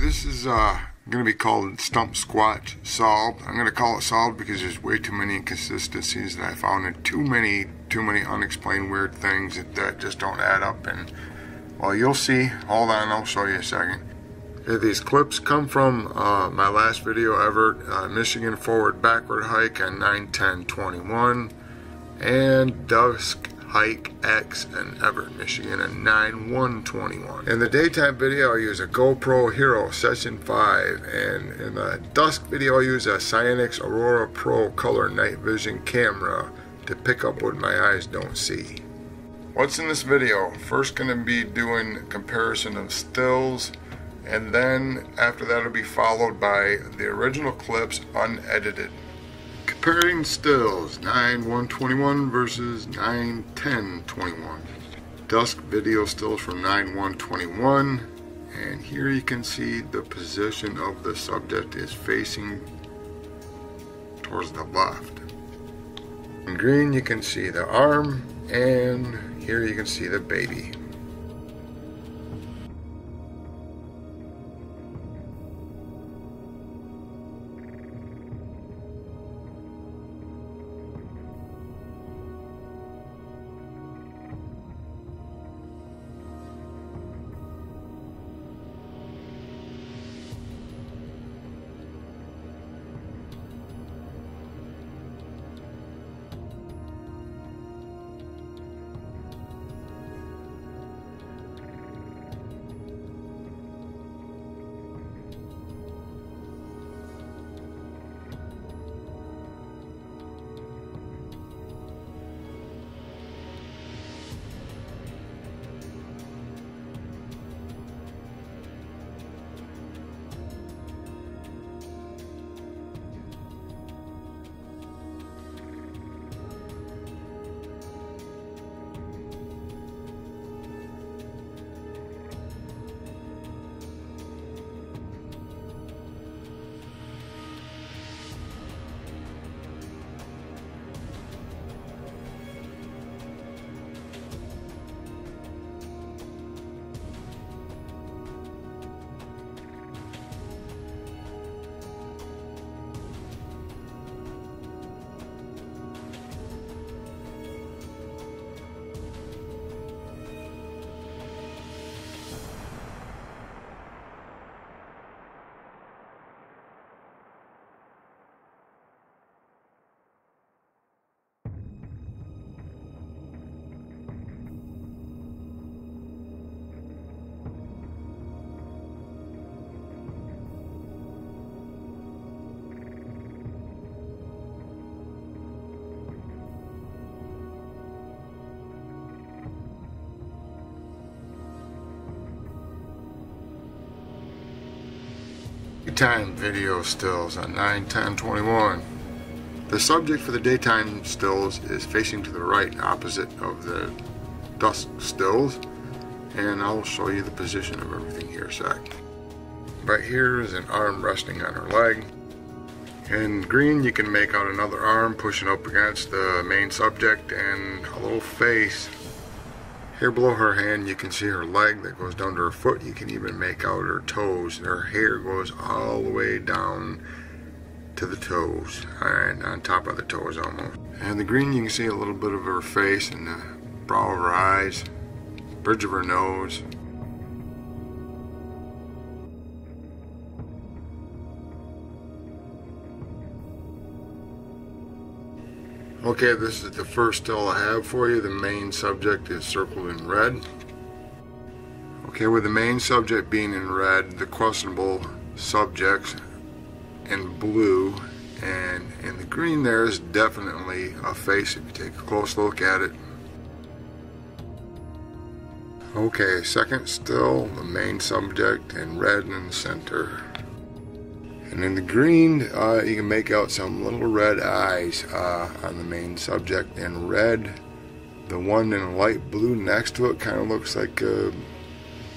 this is going to be called Stump Squatch solved. I'm going to call it solved because there's way too many inconsistencies that I found, and too many unexplained weird things that just don't add up. And well, you'll see. Hold on, I'll show you a second. Okay, these clips come from my last video, Evart, Michigan forward backward hike on 9/10/21, and dusk hike X in Evart, Michigan on 9/1/21. In the daytime video, I'll use a GoPro Hero Session 5, and in the dusk video, I'll use a Cyanix Aurora Pro Color Night Vision camera to pick up what my eyes don't see. What's in this video? First, going to be doing comparison of stills, and then after that it'll be followed by the original clips unedited. Comparing stills 9/1/21 versus 9/10/21. Dusk video stills from 9/1/21, and here you can see the position of the subject is facing towards the left. In green you can see the arm, and here you can see the baby. Daytime video stills on 9/10/21. The subject for the daytime stills is facing to the right, opposite of the dusk stills, and I'll show you the position of everything here in a sec. Right here is an arm resting on her leg. In green you can make out another arm pushing up against the main subject, and a little face. Here below her hand you can see her leg that goes down to her foot. You can even make out her toes. Her hair goes all the way down to the toes, and on top of the toes almost. And the green you can see a little bit of her face and the brow of her eyes, bridge of her nose. Okay, this is the first still I have for you. The main subject is circled in red. Okay, with the main subject being in red, the questionable subjects in blue, and in the green there is definitely a face if you take a close look at it. Okay, second still, the main subject in red in the center. And in the green, you can make out some little red eyes on the main subject in red. The one in light blue next to it kind of looks like a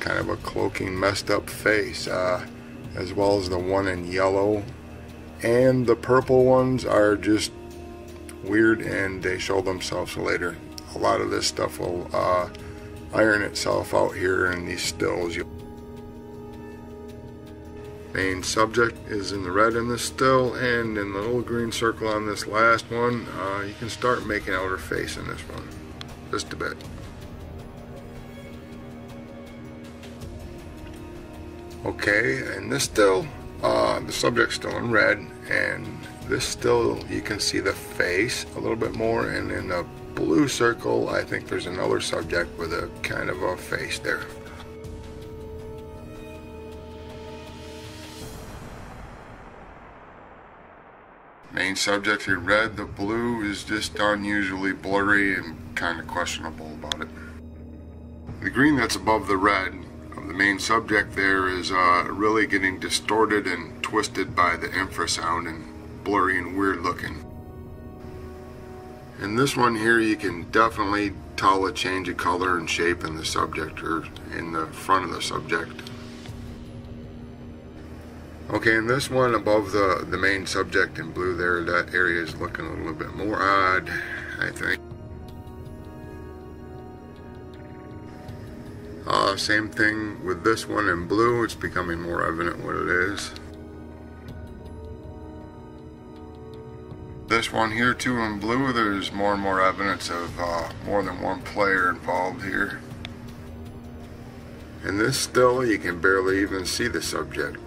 kind of a cloaking, messed up face, as well as the one in yellow. And the purple ones are just weird, and they show themselves later. A lot of this stuff will iron itself out here in these stills. Main subject is in the red in this still, and in the little green circle on this last one, you can start making out her face in this one, just a bit. Okay, and this still, the subject's still in red, and this still, you can see the face a little bit more, and in the blue circle, I think there's another subject with a kind of a face there. Main subject in red, the blue is just unusually blurry and kind of questionable about it. The green that's above the red of the main subject there is really getting distorted and twisted by the infrasound and blurry and weird looking. In this one here, you can definitely tell a change of color and shape in the subject, or in the front of the subject. Okay, in this one above the main subject in blue there, that area is looking a little bit more odd, I think. Same thing with this one in blue, it's becoming more evident what it is. This one here too in blue, there's more and more evidence of more than one player involved here. In this still, you can barely even see the subject.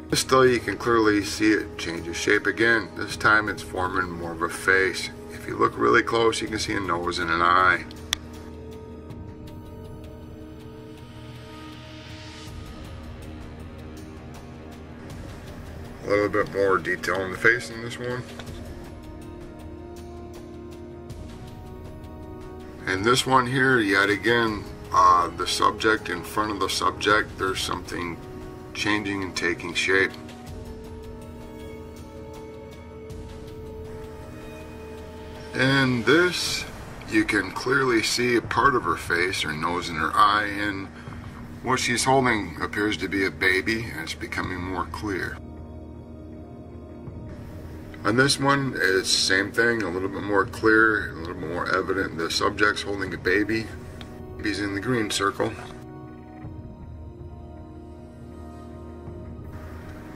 This still, you can clearly see it change its shape again. This time it's forming more of a face. If you look really close, you can see a nose and an eye. A little bit more detail in the face in this one. And this one here, yet again, the subject in front of the subject, there's something changing and taking shape. And this, you can clearly see a part of her face, her nose and her eye, and what she's holding appears to be a baby, and it's becoming more clear. On this one, it's the same thing, a little bit more clear, a little bit more evident. The subject's holding a baby. Baby's in the green circle.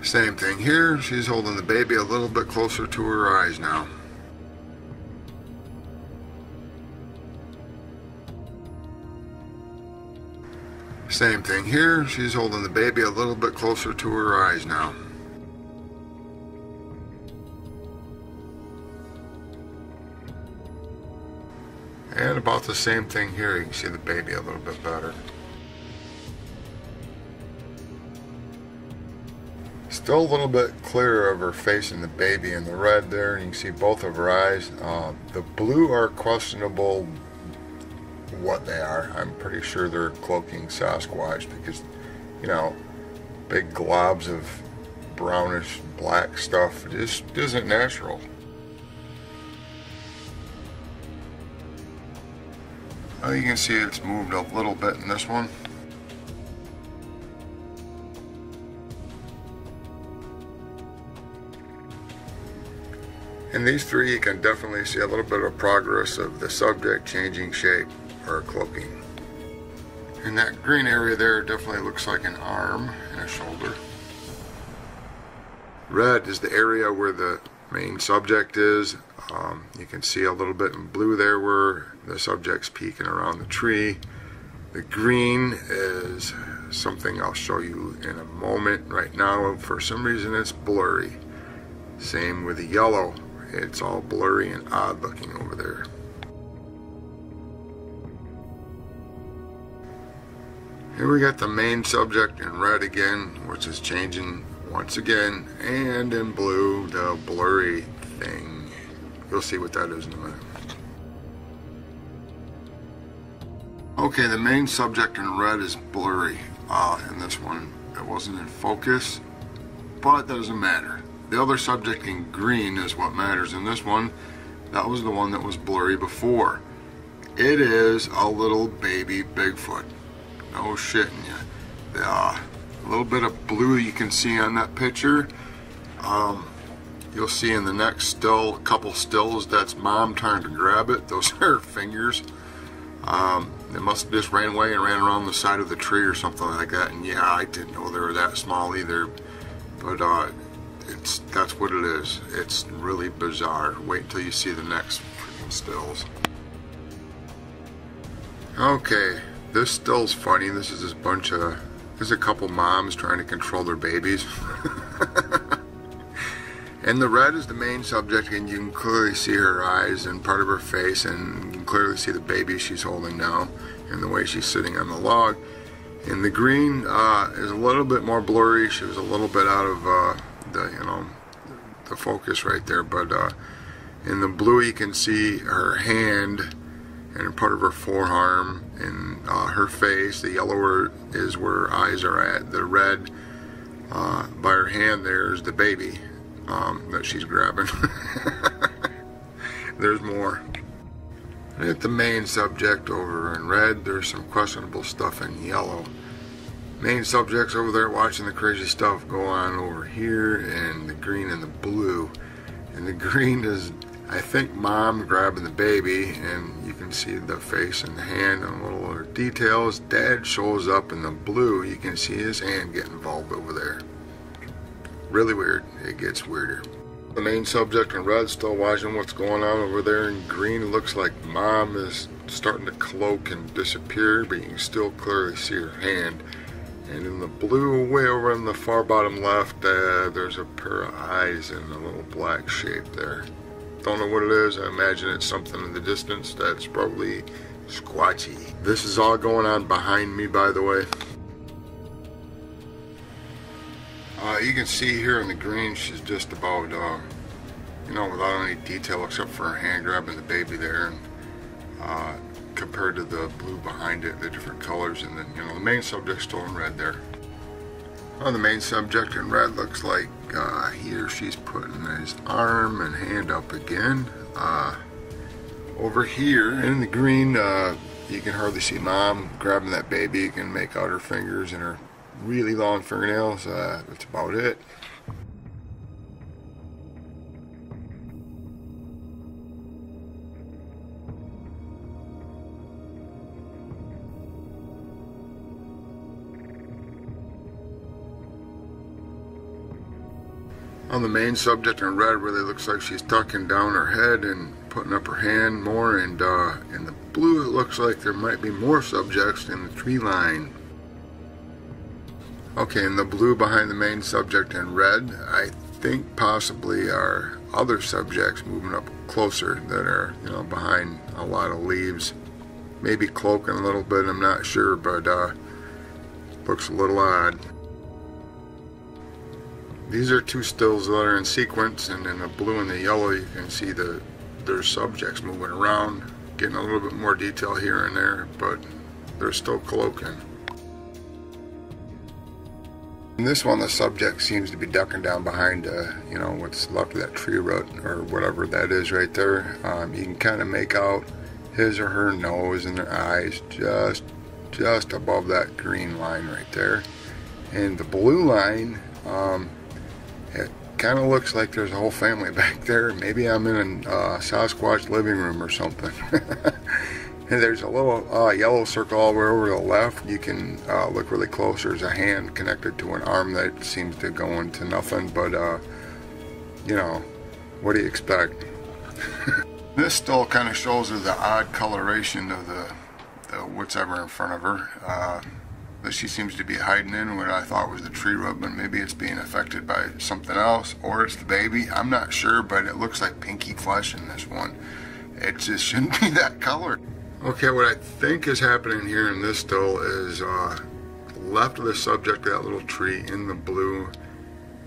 Same thing here, she's holding the baby a little bit closer to her eyes now. Same thing here, she's holding the baby a little bit closer to her eyes now. And about the same thing here, you can see the baby a little bit better. Still a little bit clearer of her face and the baby in the red there. You can see both of her eyes. The blue are questionable what they are. I'm pretty sure they're cloaking Sasquatch because, you know, big globs of brownish black stuff just isn't natural. You can see it's moved a little bit in this one. In these three, you can definitely see a little bit of progress of the subject changing shape or cloaking. In that green area there, it definitely looks like an arm and a shoulder. Red is the area where the main subject is. You can see a little bit in blue there where the subject's peeking around the tree. The green is something I'll show you in a moment. Right now, for some reason, it's blurry. Same with the yellow. It's all blurry and odd looking over there. Here we got the main subject in red again, which is changing once again, and in blue, the blurry thing. You'll see what that is in a minute. Okay, the main subject in red is blurry. In this one, it wasn't in focus, but that doesn't matter. The other subject in green is what matters. In this one, that was the one that was blurry before. It is a little baby Bigfoot. No shitting you. A little bit of blue you can see on that picture. You'll see in the next still, couple stills, that's mom trying to grab it. Those are her fingers. They must have just ran away and ran around the side of the tree or something like that. And yeah, I didn't know they were that small either. But that's what it is. It's really bizarre. Wait until you see the next freaking stills. Okay, this still's funny. This is this bunch of, there's a couple moms trying to control their babies. And the red is the main subject, and you can clearly see her eyes and part of her face, and you can clearly see the baby she's holding now and the way she's sitting on the log. And the green is a little bit more blurry. She was a little bit out of the focus right there, but in the blue you can see her hand and part of her forearm and her face. The yellow is where her eyes are at. The red by her hand there is the baby that she's grabbing. There's more. At the main subject over in red, there's some questionable stuff in yellow. Main subject's over there watching the crazy stuff go on over here, and the green and the blue. And the green is, I think, mom grabbing the baby, and you can see the face and the hand and little other details. Dad shows up in the blue. You can see his hand get involved over there. Really weird. It gets weirder. The main subject in red still watching what's going on over there. In green, it looks like mom is starting to cloak and disappear, but you can still clearly see her hand. And in the blue, way over in the far bottom left, there's a pair of eyes and a little black shape there. Don't know what it is. I imagine it's something in the distance that's probably Squatchy. This is all going on behind me, by the way. You can see here in the green, she's just about, without any detail except for her hand grabbing the baby there, and compared to the blue behind it, the different colors, and then, the main subject's still in red there. The main subject in red looks like he or she's putting his arm and hand up again. Over here in the green, you can hardly see mom grabbing that baby. You can make out her fingers and her really long fingernails. That's about it. On the main subject in red, really looks like she's tucking down her head and putting up her hand more, and in the blue it looks like there might be more subjects in the tree line. Okay, in the blue behind the main subject in red, I think possibly are other subjects moving up closer that are, behind a lot of leaves. Maybe cloaking a little bit, I'm not sure, but looks a little odd. These are two stills that are in sequence, and in the blue and the yellow you can see their subjects moving around, getting a little bit more detail here and there, but they're still cloaking. In this one, the subject seems to be ducking down behind, what's left of that tree root or whatever that is right there. You can kind of make out his or her nose and their eyes just above that green line right there. And the blue line, it kind of looks like there's a whole family back there. Maybe I'm in a Sasquatch living room or something. And there's a little yellow circle all the way over to the left. You can look really close. There's a hand connected to an arm that seems to go into nothing, but what do you expect? This still kind of shows her the odd coloration of the whatever in front of her that she seems to be hiding in, what I thought was the tree root, but maybe it's being affected by something else, or it's the baby. I'm not sure, but it looks like pinky flesh in this one. It just shouldn't be that color. Okay, what I think is happening here in this still is left of the subject of that little tree in the blue,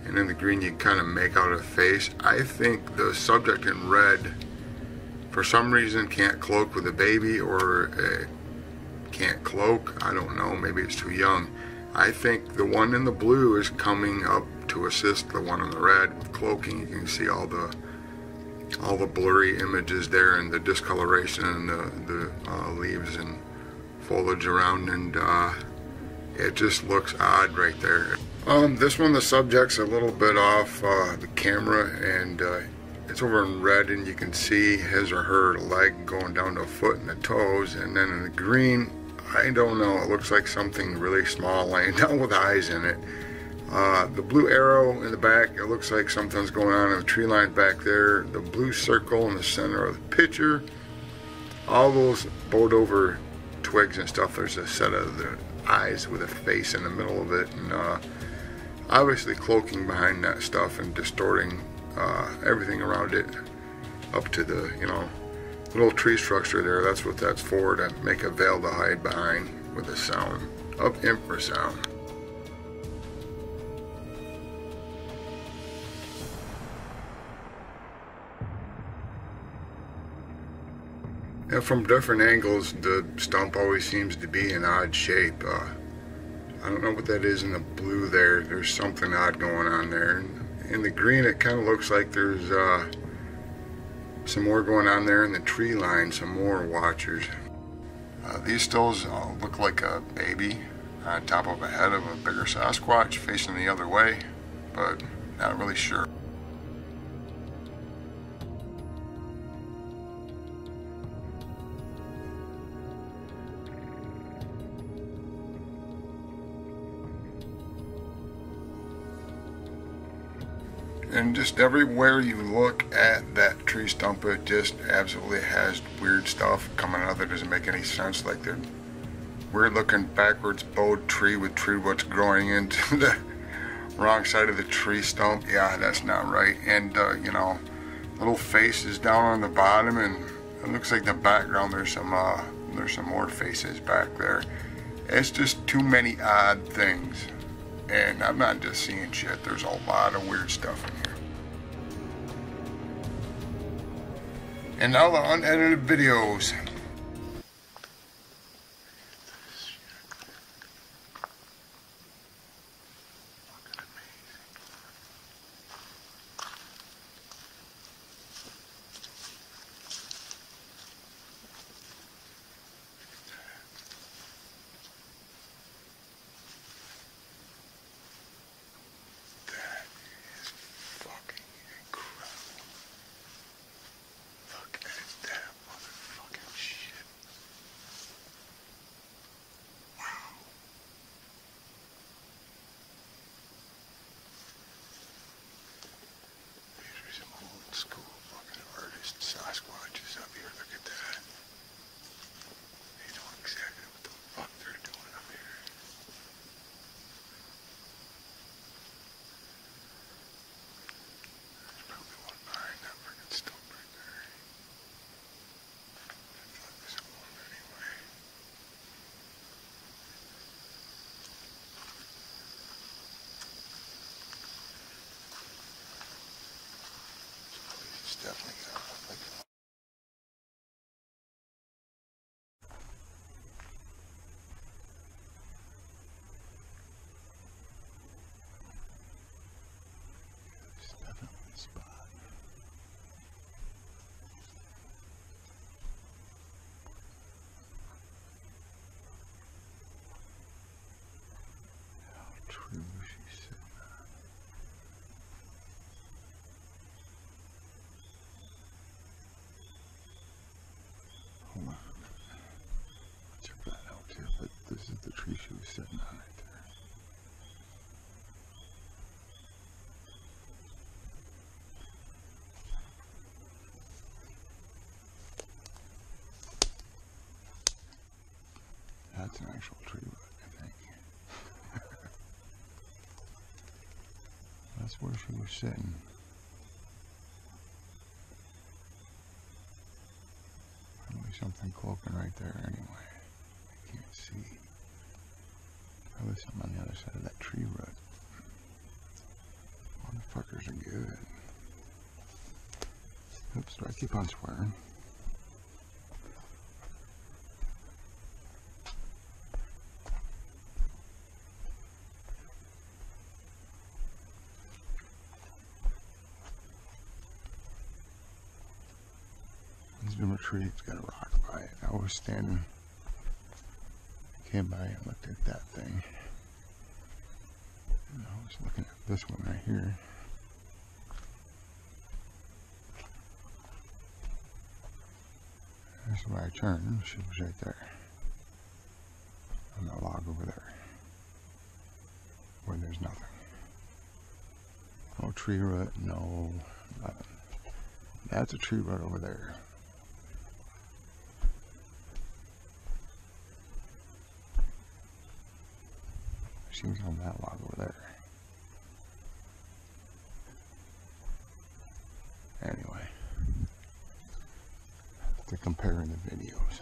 and in the green you kind of make out a face. I think the subject in red, for some reason, can't cloak with a baby, or can't cloak. I don't know, maybe it's too young. I think the one in the blue is coming up to assist the one in the red with cloaking. You can see all the blurry images there and the discoloration and the leaves and foliage around, and it just looks odd right there. This one, the subject's a little bit off the camera, and it's over in red, and you can see his or her leg going down to a foot and the toes. And then in the green, I don't know, it looks like something really small laying down with eyes in it. The blue arrow in the back, it looks like something's going on in the tree line back there. The blue circle in the center of the picture, all those bowed over twigs and stuff, there's a set of the eyes with a face in the middle of it, and obviously cloaking behind that stuff and distorting everything around it up to the, you know, little tree structure there. That's what that's for, to make a veil to hide behind with the sound of infrasound. And from different angles, the stump always seems to be an odd shape. I don't know what that is in the blue there. There's something odd going on there. In the green, it kind of looks like there's some more going on there in the tree line, some more watchers. These stills look like a baby on top of a head of a bigger Sasquatch facing the other way, but not really sure. And just everywhere you look at that tree stump, it just absolutely has weird stuff coming out that doesn't make any sense. Like the weird looking backwards bowed tree with tree roots growing into the wrong side of the tree stump. Yeah, that's not right. And you know, little faces down on the bottom, and it looks like the background there's some more faces back there. It's just too many odd things. And I'm not just seeing shit, there's a lot of weird stuff in here. And now the unedited videos. Sasquatches up here, look at that. They know exactly what the fuck they're doing up here. There's probably one behind that freaking stump right there. I thought there's one anyway. It's definitely got like a spot. How true she said that. Hold on. Check that out too, but this is the tree she was sitting on right there. That's an actual tree root, I think. That's where she was sitting. Probably something cloaking right there anyway. I can't see. Probably something on the other side of that tree root. Motherfuckers are good. Oops, do I keep on swearing? Zimmer tree, it's got a rock by it. I was standing, came by and looked at that thing. And I was looking at this one right here. That's where I turned. She was right there. On that log over there. Where there's nothing. No tree root, no nothing. That's a tree root over there. She was on that log over there. Anyway, to compare in the videos.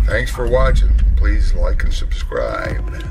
Thanks for watching. Please like and subscribe.